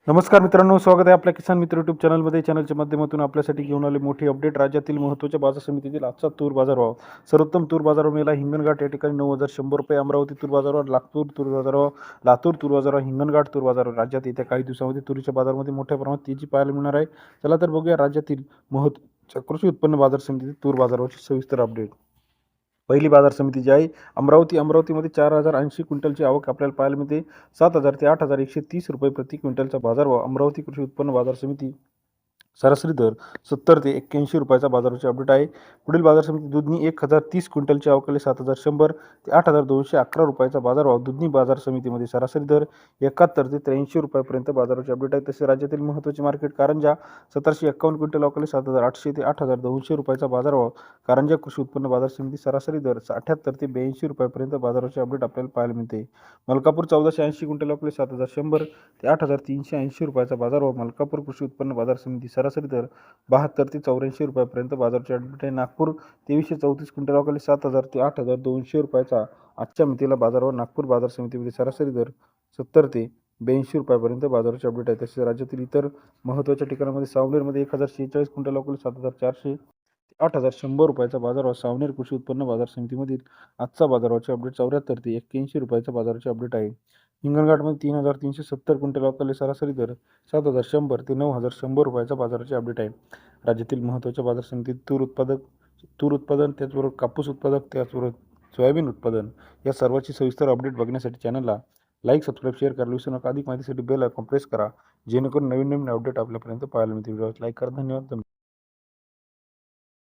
नमस्कार मित्रांनो, स्वागत आहे आपल्या किसान मित्र यूट्यूब चॅनलमध्ये. चॅनलच्या माध्यमातून आपल्यासाठी घेऊन आले मोठी अपडेट. राज्यातील महत्त्वाच्या बाजार समितीतील आजचा तूर बाजारभाव. सर्वोत्तम तूर बाजारभाव मिळाला हिंगणघाट या ठिकाणी 9,100 रुपये. अमरावती तूर बाजारभाव, नागपूर तूर बाजारभाव, लातूर तूर बाजारभाव, हिंगणघाट तूर बाजारभाव. राज्यात येत्या काही दिवसांमध्ये तुरीच्या बाजारामध्ये मोठ्या प्रमाणात तेजी पाहायला मिळणार आहे. चला तर बघूया राज्यातील महत्त्वाच्या कृषी उत्पन्न बाजार समितीतील तूर बाजारभावाची सविस्तर अपडेट. पहिली बाजार समिती जी आहे अमरावतीमध्ये 4,080 क्विंटलची आवक आपल्याला पाहायला मिळते. 7,000 ते 8,130 रुपये प्रति क्विंटलचा बाजारभाव. अमरावती कृषी उत्पन्न बाजार समिती सरासरी दर 70 ते 81 रुपयाचा बाजाराची अपडेट आहे. पुढील बाजार समिती दुधनी 1,030 क्विंटलची आवकले 7,100 ते 8,211 रुपयाचा बाजारभाव. दुधनी बाजार समितीमध्ये सरासरी दर 71 ते 83 रुपयापर्यंत बाजाराची अपडेट आहे. तसे राज्यातील महत्त्वाचे मार्केट कारंजा 1,751 क्विंटल आवकले 7,800 ते 8,200 रुपयाचा बाजारभाव. कारंजा कृषी उत्पन्न बाजार समिती सरासरी दर 78 ते 82 रुपयापर्यंत बाजाराची अपडेट आपल्याला पाहायला मिळते. मलकापूर 1,480 क्विंटल आवकले 7,100 ते 8,380 रुपयाचा बाजारभाव. मलकापूर कृषी उत्पन्न बाजार समिती सरासरी दर 72 ते 84 रुपयापर्यंत बाजाराची अपडेट आहे. नागपूर 2,334 क्विंटल आवकले 7,000 ते 8,200 रुपयाचा आजच्या मितीला बाजारभाव. नागपूर बाजार समितीमध्ये सरासरी दर 70 ते 82 रुपयापर्यंत बाजाराची अपडेट आहे. तसेच राज्यातील इतर महत्त्वाच्या ठिकाणामध्ये सावनेरमध्ये 1,046 क्विंटल आवकले 7,400 ते 8,100 रुपयाचा बाजारभाव. सावनेर कृषी उत्पन्न बाजार समितीमधील आजचा बाजारभावाची अपडेट 74 ते 81 रुपयाचा बाजाराची अपडेट आहे. हिंगणघाटमध्ये 3,370 क्विंटल आवकले सरासरी दर 7,100 ते 9,100 रुपयाचा बाजाराची अपडेट आहे. राज्यातील महत्त्वाच्या बाजार समितीत तूर उत्पादन, त्याचबरोबर कापूस उत्पादक, त्याचबरोबर सोयाबीन उत्पादन या सर्वांची सविस्तर अपडेट बघण्यासाठी चॅनलला लाईक, सबस्क्राईब, शेअर करायला विसरू नका. अधिक माहितीसाठी बेल आयकॉन प्रेस करा, जेणेकरून नवीन अपडेट आपल्यापर्यंत पाहायला मिळतील. लाईक करा. धन्यवाद.